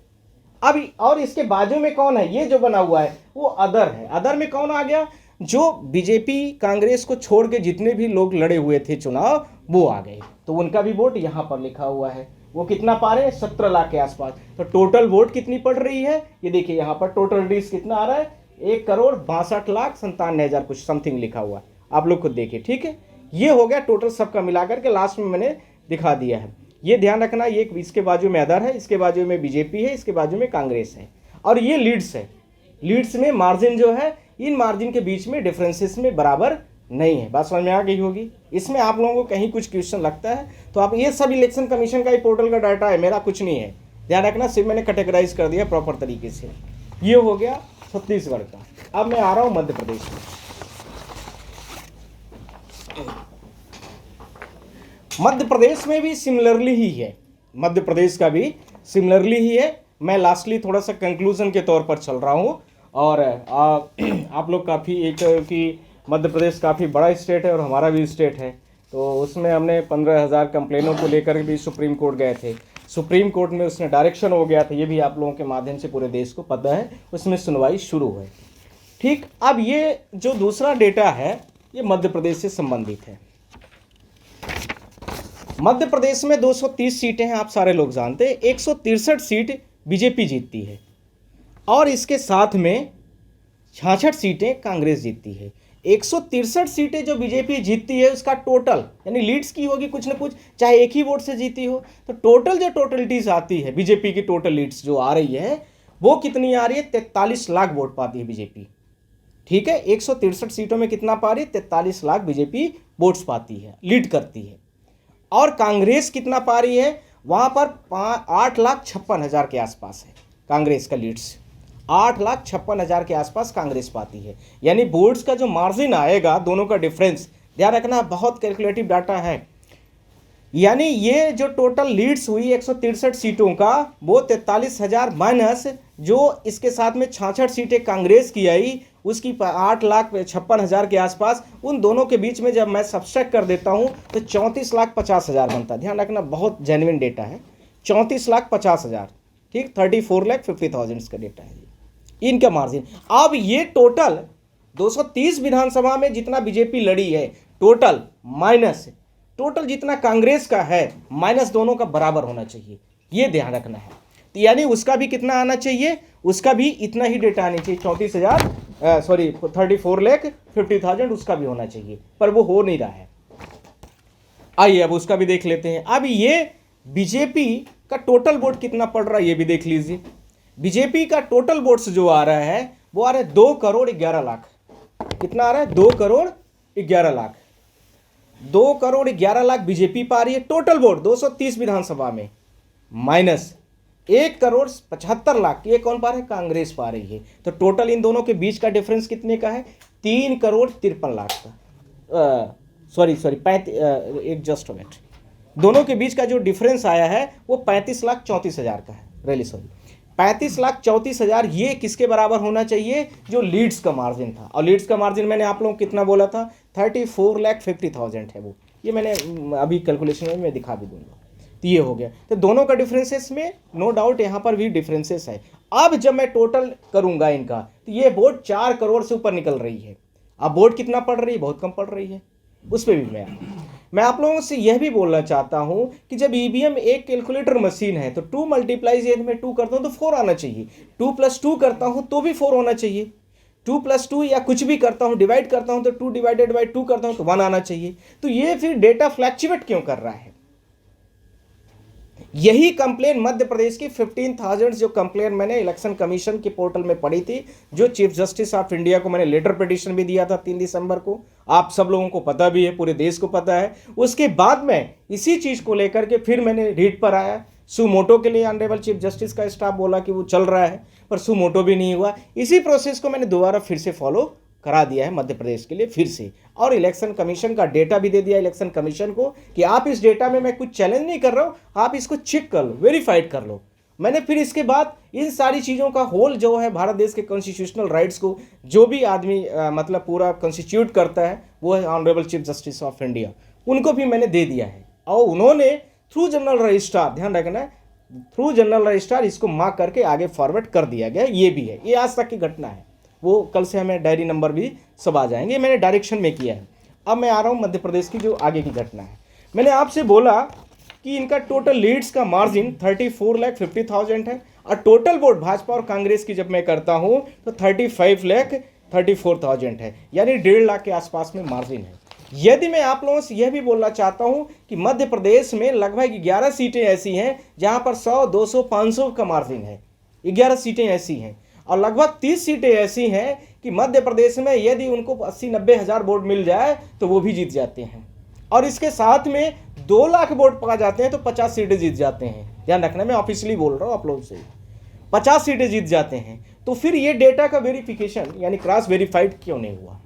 अभी और इसके बाजू में कौन है, ये जो बना हुआ है वो अदर है। अदर में कौन आ गया, जो बीजेपी कांग्रेस को छोड़ के जितने भी लोग लड़े हुए थे चुनाव वो आ गए, तो उनका भी वोट यहाँ पर लिखा हुआ है। वो कितना पा रहे हैं, 17 लाख के आसपास। तो टोटल वोट कितनी पड़ रही है, ये देखिए यहाँ पर टोटल डिस कितना आ रहा है, 1,62,97,000 कुछ समथिंग लिखा हुआ है, आप लोग खुद देखिए। ठीक है, ये हो गया टोटल सबका मिलाकर के, लास्ट में मैंने दिखा दिया है। ये ध्यान रखना, ये इसके बाजू में अदर है, इसके बाजू में बीजेपी है, इसके बाजू में कांग्रेस है, और ये लीड्स है। लीड्स में मार्जिन जो है, इन मार्जिन के बीच में डिफरेंसेस में बराबर नहीं है। बात समझ में आ गई होगी। इसमें आप लोगों को कहीं कुछ क्वेश्चन लगता है तो आप, ये सब इलेक्शन कमीशन का ही पोर्टल का डाटा है, मेरा कुछ नहीं है, ध्यान रखना। सिर्फ मैंने कैटेगराइज कर दिया प्रॉपर तरीके से। ये हो गया छत्तीसगढ़ का। अब मैं आ रहा हूं मध्य प्रदेश में। मध्य प्रदेश में भी सिमिलरली ही है, मध्य प्रदेश का भी सिमिलरली ही है। मैं लास्टली थोड़ा सा कंक्लूजन के तौर पर चल रहा हूँ, और आप लोग काफ़ी एक कि मध्य प्रदेश काफ़ी बड़ा स्टेट है और हमारा भी स्टेट है, तो उसमें हमने 15,000 कंप्लेनों को लेकर भी सुप्रीम कोर्ट गए थे। सुप्रीम कोर्ट में उसने डायरेक्शन हो गया था, ये भी आप लोगों के माध्यम से पूरे देश को पता है, उसमें सुनवाई शुरू है। ठीक, अब ये जो दूसरा डेटा है ये मध्य प्रदेश से संबंधित है। मध्य प्रदेश में 230 सीटें हैं, आप सारे लोग जानते हैं। 163 सीट बीजेपी जीतती है, और इसके साथ में 66 सीटें कांग्रेस जीतती है। 163 सीटें जो बीजेपी जीतती है उसका टोटल, यानी लीड्स की होगी कुछ ना कुछ, चाहे एक ही वोट से जीती हो, तो टोटल जो टोटलिटीज आती है बीजेपी की, टोटल लीड्स जो आ रही है वो कितनी आ रही है, 43 लाख वोट पाती है बीजेपी। ठीक है, 163 सीटों में कितना पा रही है, 43 लाख बीजेपी वोट्स पाती है, लीड करती है। और कांग्रेस कितना पा रही है, वहां पर 8,56,000 के आसपास है कांग्रेस का लीड्स, 8,56,000 के आसपास कांग्रेस पाती है। यानी वोट्स का जो मार्जिन आएगा, दोनों का डिफरेंस, ध्यान रखना, बहुत कैलकुलेटिव डाटा है। यानी ये जो टोटल लीड्स हुई 163 सीटों का, वो 43,000 माइनस जो इसके साथ में 66 सीटें कांग्रेस की आई, उसकी 8,56,000 के आसपास, उन दोनों के बीच में जब मैं सब्सट्रैक्ट कर देता हूं तो 34,50,000 बनता है। ध्यान रखना, बहुत जेन्युइन डेटा है, 34,50,000। ठीक, 34,50,000 का डेटा है इनका मार्जिन। अब ये टोटल 230 विधानसभा में जितना बीजेपी लड़ी है टोटल, माइनस टोटल जितना कांग्रेस का है, माइनस दोनों का बराबर होना चाहिए, ये ध्यान रखना है। तो यानी उसका भी कितना आना चाहिए, उसका भी इतना ही डेटा आनी चाहिए, 34,50,000 उसका भी होना चाहिए, पर वो हो नहीं रहा है। आइए अब उसका भी देख लेते हैं। अब ये बीजेपी का टोटल वोट कितना पड़ रहा है ये भी देख लीजिए। बीजेपी का टोटल वोट्स जो आ रहा है वो आ रहा है 2,11,00,000। कितना आ रहा है, 2,11,00,000। 2,11,00,000 बीजेपी पा रही है टोटल वोट 230 विधानसभा में, माइनस 1,75,00,000 ये कौन पा रहा है, कांग्रेस पा रही है। तो टोटल इन दोनों के बीच का डिफरेंस कितने का है, 3,53,00,000 का। सॉरी एक जस्ट मिनट, दोनों के बीच का जो डिफरेंस आया है वो 35,34,000 का है। रियली सॉरी, 35,34,000 ये किसके बराबर होना चाहिए, जो लीड्स का मार्जिन था। और लीड्स का मार्जिन मैंने आप लोगों को कितना बोला था, 34,50,000 है वो, ये मैंने अभी कैलकुलेशन में मैं दिखा भी दूंगा। तो ये हो गया, तो दोनों का डिफरेंसेस में नो डाउट यहाँ पर भी डिफरेंसेस है। अब जब मैं टोटल करूंगा इनका, तो ये वोट 4 करोड़ से ऊपर निकल रही है। अब वोट कितना पड़ रही है, बहुत कम पड़ रही है, उस पर भी मैं आप लोगों से यह भी बोलना चाहता हूं कि जब ईवीएम एक कैलकुलेटर मशीन है तो 2 मल्टीप्लाइज यदि मैं 2 करता हूं तो 4 आना चाहिए, 2 + 2 करता हूं तो भी 4 होना चाहिए, 2 + 2 या कुछ भी करता हूं, डिवाइड करता हूं तो 2 ÷ 2 करता हूं तो 1 आना चाहिए। तो ये फिर डेटा फ्लैक्चुएट क्यों कर रहा है। यही कंप्लेन मध्य प्रदेश की 15,000 जो कंप्लेन मैंने इलेक्शन कमीशन के पोर्टल में पढ़ी थी, जो चीफ जस्टिस ऑफ इंडिया को मैंने लेटर पिटीशन भी दिया था 3 दिसंबर को, आप सब लोगों को पता भी है, पूरे देश को पता है। उसके बाद में इसी चीज को लेकर के फिर मैंने रीट पर आया, सुमोटो के लिए ऑनरेबल चीफ जस्टिस का स्टाफ बोला कि वो चल रहा है, पर सुमोटो भी नहीं हुआ। इसी प्रोसेस को मैंने दोबारा फिर से फॉलो करा दिया है मध्य प्रदेश के लिए फिर से, और इलेक्शन कमीशन का डेटा भी दे दिया इलेक्शन कमीशन को कि आप इस डेटा में, मैं कुछ चैलेंज नहीं कर रहा हूं, आप इसको चेक कर लो, वेरीफाइड कर लो। मैंने फिर इसके बाद इन सारी चीज़ों का होल जो है भारत देश के कॉन्स्टिट्यूशनल राइट्स को जो भी आदमी मतलब पूरा कॉन्स्टिट्यूट करता है वो है honourable chief justice of India, उनको भी मैंने दे दिया है। और उन्होंने थ्रू जनरल रजिस्ट्रार, ध्यान रखना, थ्रू जनरल रजिस्ट्रार इसको मार्क करके आगे फॉरवर्ड कर दिया गया। ये भी है, ये आज तक की घटना है। वो कल से हमें डायरी नंबर भी सब आ जाएंगे, मैंने डायरेक्शन में किया है। अब मैं आ रहा हूँ मध्य प्रदेश की जो आगे की घटना है। मैंने आपसे बोला कि इनका टोटल लीड्स का मार्जिन 34,50,000 है, और टोटल वोट भाजपा और कांग्रेस की जब मैं करता हूँ तो 35,34,000 है, यानी 1.5 लाख के आसपास में मार्जिन है। यदि मैं आप लोगों से यह भी बोलना चाहता हूं कि मध्य प्रदेश में लगभग 11 सीटें ऐसी हैं जहां पर 100, 200, 500 का मार्जिन है। 11 सीटें ऐसी हैं, और लगभग 30 सीटें ऐसी हैं कि मध्य प्रदेश में यदि उनको 80-90 हज़ार वोट मिल जाए तो वो भी जीत जाते हैं, और इसके साथ में 2 लाख वोट पा जाते हैं तो 50 सीटें जीत जाते हैं। ध्यान रखना, मैं ऑफिशियली बोल रहा हूँ आप लोगों से, 50 सीटें जीत जाते हैं। तो फिर ये डेटा का वेरिफिकेशन यानी क्रॉस वेरीफाइड क्यों नहीं हुआ,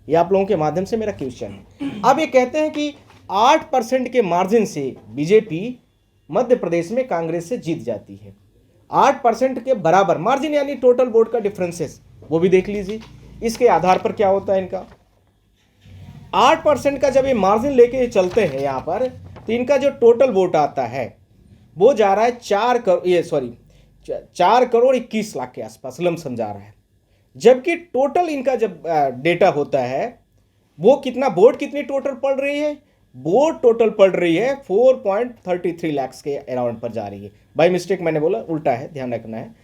ये आप लोगों के माध्यम से मेरा क्वेश्चन है। अब ये कहते हैं कि 8% के मार्जिन से बीजेपी मध्य प्रदेश में कांग्रेस से जीत जाती है। 8% के बराबर मार्जिन यानी टोटल वोट का डिफरेंसेस, वो भी देख लीजिए। इसके आधार पर क्या होता है इनका 8% का जब ये मार्जिन लेके चलते हैं यहाँ पर, तो इनका जो टोटल वोट आता है वो जा रहा है 4 करोड़ 21 लाख के आसपास लमसम जा रहा है। जबकि टोटल इनका जब डेटा होता है वो कितना, वोट कितनी टोटल पड़ रही है, वोट टोटल पड़ रही है 4.33 लाख के अराउंड पर जा रही है। बाय मिस्टेक मैंने बोला, उल्टा है, ध्यान रखना है।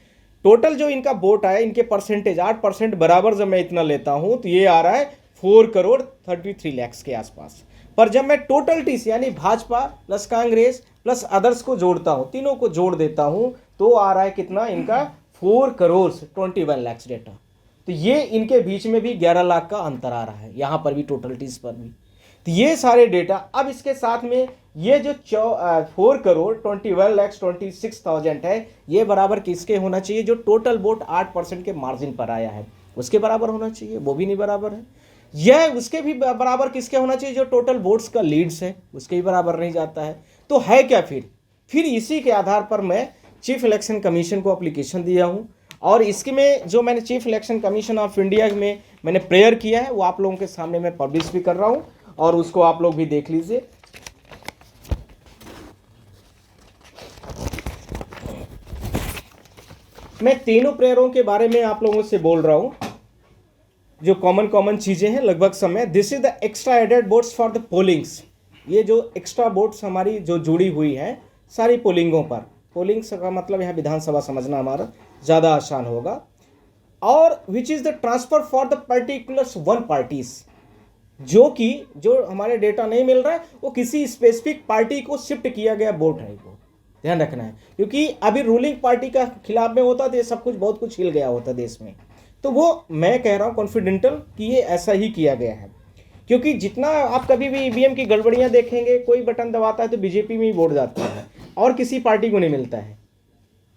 टोटल जो इनका वोट आया, इनके परसेंटेज 8% बराबर जब मैं इतना लेता हूं तो ये आ रहा है 4.33 लाख के आसपास। पर जब मैं टोटलिटी से यानी Bhajpa plus Congress plus others को जोड़ता हूं, तीनों को जोड़ देता हूं, तो आ रहा है कितना इनका 4.21 लाख डेटा। तो ये इनके बीच में भी 11 लाख का अंतर आ रहा है, यहां पर भी टोटलिटीज पर भी। तो ये सारे डेटा, अब इसके साथ में ये जो 4,21,26,000 है, ये बराबर किसके होना चाहिए, जो टोटल वोट 8% के मार्जिन पर आया है उसके बराबर होना चाहिए, वो भी नहीं बराबर है। यह उसके भी बराबर किसके होना चाहिए, जो टोटल वोट्स का लीड्स है उसके भी बराबर नहीं जाता है। तो है क्या फिर इसी के आधार पर मैं चीफ इलेक्शन कमीशन को एप्लीकेशन दिया हूं, और इसके में जो मैंने chief election commission of India में मैंने प्रेयर किया है वो आप लोगों के सामने मैं पब्लिश भी कर रहा हूं, और उसको आप लोग भी देख लीजिए। मैं तीनों प्रेयरों के बारे में आप लोगों से बोल रहा हूं, जो कॉमन चीजें हैं लगभग समय। This is the extra added votes for the pollings. ये जो एक्स्ट्रा वोट्स हमारी जो जुड़ी हुई है सारी पोलिंगों पर, पोलिंग्स का मतलब यहाँ विधानसभा समझना हमारा ज़्यादा आसान होगा। और which is the transfer for the particulars 1 parties, जो हमारे डेटा नहीं मिल रहा है वो किसी स्पेसिफिक पार्टी को शिफ्ट किया गया वोट है, वो ध्यान रखना है। क्योंकि अभी रूलिंग पार्टी का खिलाफ में होता तो ये सब कुछ बहुत कुछ हिल गया होता देश में। तो वो मैं कह रहा हूँ कॉन्फिडेंटल कि ये ऐसा ही किया गया है। क्योंकि जितना आप कभी भी ईवीएम की गड़बड़ियाँ देखेंगे, कोई बटन दबाता है तो बीजेपी में ही वोट जाता है और किसी पार्टी को नहीं मिलता है।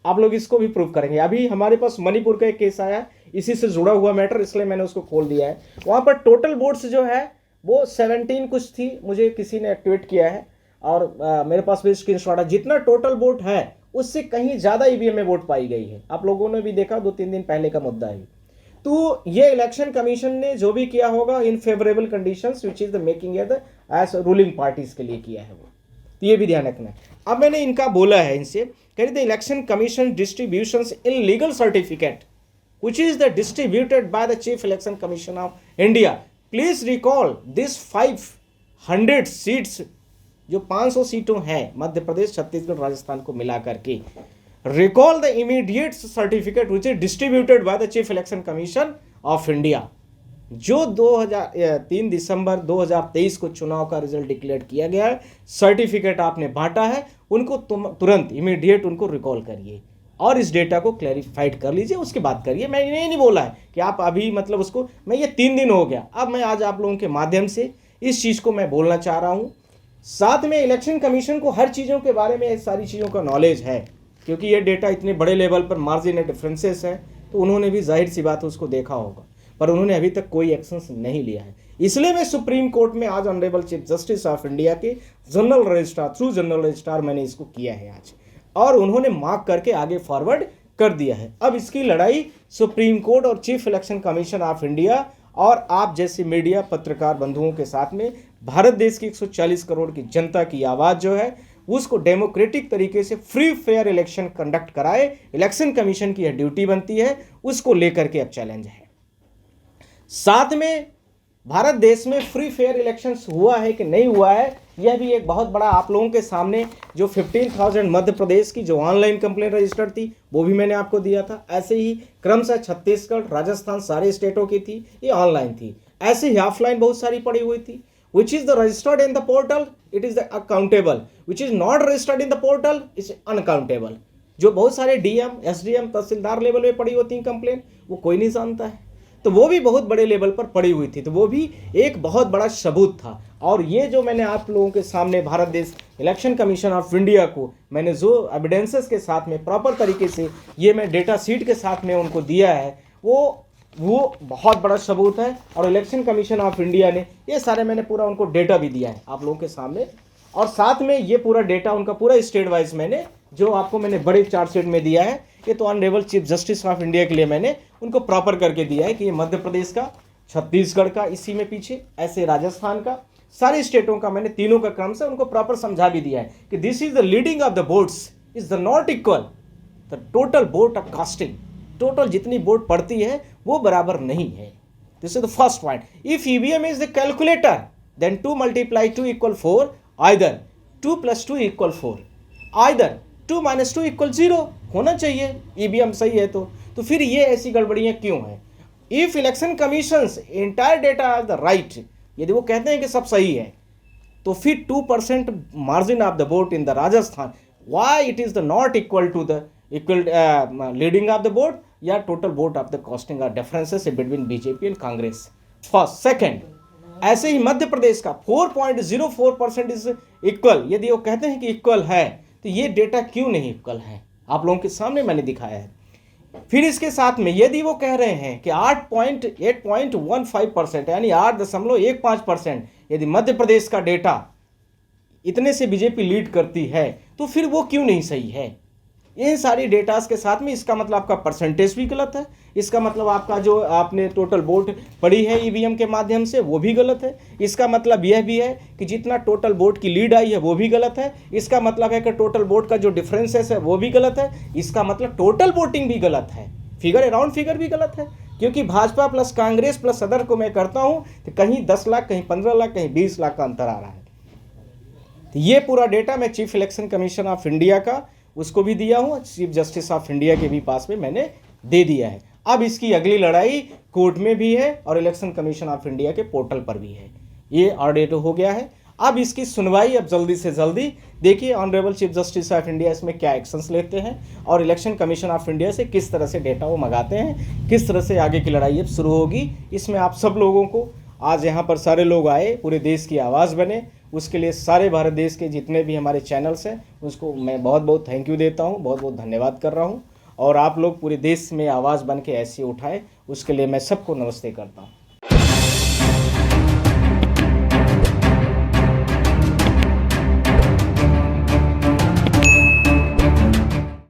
आप लोग इसको भी प्रूव करेंगे। अभी हमारे पास मणिपुर का एक केस आया, इसी से जुड़ा हुआ मैटर, इसलिए मैंने उसको खोल दिया है। वहाँ पर टोटल वोट्स जो है वो 17 कुछ थी, मुझे किसी ने ट्वीट किया है और मेरे पास भी स्क्रीनशॉट है। जितना टोटल वोट है उससे कहीं ज़्यादा ईवीएम में वोट पाई गई है। आप लोगों ने भी देखा, 2-3 दिन पहले का मुद्दा है। तो ये इलेक्शन कमीशन ने जो भी किया होगा in favourable conditions which is the making edge ruling parties के लिए किया है वो, तो ये भी ध्यान रखना है। अब मैंने इनका बोला है, इनसे कह रहे थे election commission distributions in legal certificate which is the distributed by the Chief Election Commission of India. Please recall this 500 seats, जो 500 सीटों हैं मध्य प्रदेश, छत्तीसगढ़, राजस्थान को मिला करके, recall the immediate certificate which is distributed by the Chief Election Commission of India. जो 3 दिसंबर 2023 को चुनाव का रिजल्ट डिक्लेयर किया गया है, सर्टिफिकेट आपने बांटा है, उनको तुरंत इमीडिएट उनको रिकॉल करिए और इस डेटा को क्लैरिफाइड कर लीजिए, उसके बाद करिए। मैं ये नहीं बोला है कि आप अभी मतलब उसको, मैं ये 3 दिन हो गया, अब मैं आज आप लोगों के माध्यम से इस चीज़ को मैं बोलना चाह रहा हूँ। साथ में इलेक्शन कमीशन को हर चीज़ों के बारे में सारी चीज़ों का नॉलेज है, क्योंकि ये डेटा इतने बड़े लेवल पर मार्जिन डिफरेंसेस है, तो उन्होंने भी जाहिर सी बात है उसको देखा होगा, पर उन्होंने अभी तक कोई एक्शंस नहीं लिया है। इसलिए मैं सुप्रीम कोर्ट में आज honourable chief justice of India के general registrar, through general registrar मैंने इसको किया है आज, और उन्होंने मार्क करके आगे फॉरवर्ड कर दिया है। अब इसकी लड़ाई सुप्रीम कोर्ट और chief election commission of India और आप जैसे मीडिया पत्रकार बंधुओं के साथ में, भारत देश की 140 करोड़ की जनता की आवाज़ जो है उसको डेमोक्रेटिक तरीके से फ्री फेयर इलेक्शन कंडक्ट कराए। इलेक्शन कमीशन की यह ड्यूटी बनती है, उसको लेकर के अब चैलेंज है। साथ में भारत देश में फ्री फेयर इलेक्शंस हुआ है कि नहीं हुआ है, यह भी एक बहुत बड़ा आप लोगों के सामने जो 15,000 मध्य प्रदेश की जो ऑनलाइन कंप्लेंट रजिस्टर्ड थी वो भी मैंने आपको दिया था। ऐसे ही क्रमशः छत्तीसगढ़, राजस्थान सारे स्टेटों की थी, ये ऑनलाइन थी। ऐसे ही ऑफलाइन बहुत सारी पड़ी हुई थी। विच is the registered in the portal, it is the accountable, which is not registered in the portal is uncountable. जो बहुत सारे डीएम, एसडीएम, तहसीलदार लेवल में पड़ी होती हैं कंप्लेंट, वो कोई नहीं जानता है, तो वो भी बहुत बड़े लेवल पर पड़ी हुई थी, तो वो भी एक बहुत बड़ा सबूत था। और ये जो मैंने आप लोगों के सामने भारत देश इलेक्शन कमीशन ऑफ इंडिया को मैंने जो एविडेंसेस के साथ में प्रॉपर तरीके से ये मैं डेटा शीट के साथ में उनको दिया है, वो बहुत बड़ा सबूत है। और इलेक्शन कमीशन ऑफ इंडिया ने ये सारे मैंने पूरा उनको डेटा भी दिया है आप लोगों के सामने। और साथ में ये पूरा डेटा उनका पूरा स्टेट वाइज मैंने जो आपको मैंने बड़े चार्टशीट में दिया है, ये तो honourable chief justice of India के लिए मैंने उनको प्रॉपर करके दिया है कि ये मध्य प्रदेश का, छत्तीसगढ़ का, इसी में पीछे ऐसे राजस्थान का, सारे स्टेटों का मैंने तीनों का क्रम से उनको प्रॉपर समझा भी दिया है कि this is the leading of the votes is the not equal the total vote of casting. Total जितनी वोट पड़ती है वो बराबर नहीं है। This is the first point. If EVM is the calculator then 2 × 2 = 4, either 2 + 2 = 4, either 2 - 2 = 0 होना चाहिए। EVM सही है तो फिर ये ऐसी गड़बड़ियाँ क्यों हैं? If election commissions entire data are the right, यदि वो कहते हैं कि सब सही है, तो फिर 2% margin of the vote in the Rajasthan, why it is the not equal to the equal leading of the vote या total vote of the costing are differences between BJP and Congress. First, second, ऐसे ही मध्य प्रदेश का 4.04% is equal. यदि वो कहते हैं कि equal है तो ये डेटा क्यों नहीं इक्वल है, आप लोगों के सामने मैंने दिखाया है। फिर इसके साथ में यदि वो कह रहे हैं कि 8.15% यानी 8.15% यदि मध्य प्रदेश का डेटा इतने से बीजेपी लीड करती है, तो फिर वो क्यों नहीं सही है? इन सारी डेटास के साथ में इसका मतलब आपका परसेंटेज भी गलत है, इसका मतलब आपका जो आपने टोटल वोट पड़ी है ईवीएम के माध्यम से वो भी गलत है, इसका मतलब यह भी है कि जितना टोटल वोट की लीड आई है वो भी गलत है, इसका मतलब है कि टोटल वोट का जो डिफरेंसेस है वो भी गलत है, इसका मतलब टोटल वोटिंग भी गलत है, फिगर अराउंड फिगर भी गलत है। क्योंकि Bhajpa plus Congress plus other को मैं करता हूँ तो कहीं 10 लाख, कहीं 15 लाख, कहीं 20 लाख का अंतर आ रहा है। तो ये पूरा डेटा मैं chief election commission of India का उसको भी दिया हूँ, चीफ जस्टिस ऑफ इंडिया के भी पास में मैंने दे दिया है। अब इसकी अगली लड़ाई कोर्ट में भी है और इलेक्शन कमीशन ऑफ इंडिया के पोर्टल पर भी है। ये ऑर्डर हो गया है, अब इसकी सुनवाई अब जल्दी से जल्दी देखिए honourable chief justice of India इसमें क्या एक्शंस लेते हैं और इलेक्शन कमीशन ऑफ इंडिया से किस तरह से डेटा वो मंगाते हैं, किस तरह से आगे की लड़ाई अब शुरू होगी। इसमें आप सब लोगों को, आज यहाँ पर सारे लोग आए, पूरे देश की आवाज़ बने, उसके लिए सारे भारत देश के जितने भी हमारे चैनल्स हैं उसको मैं बहुत बहुत थैंक यू देता हूँ, बहुत बहुत धन्यवाद कर रहा हूँ। और आप लोग पूरे देश में आवाज़ बन के ऐसे उठाए, उसके लिए मैं सबको नमस्ते करता हूँ।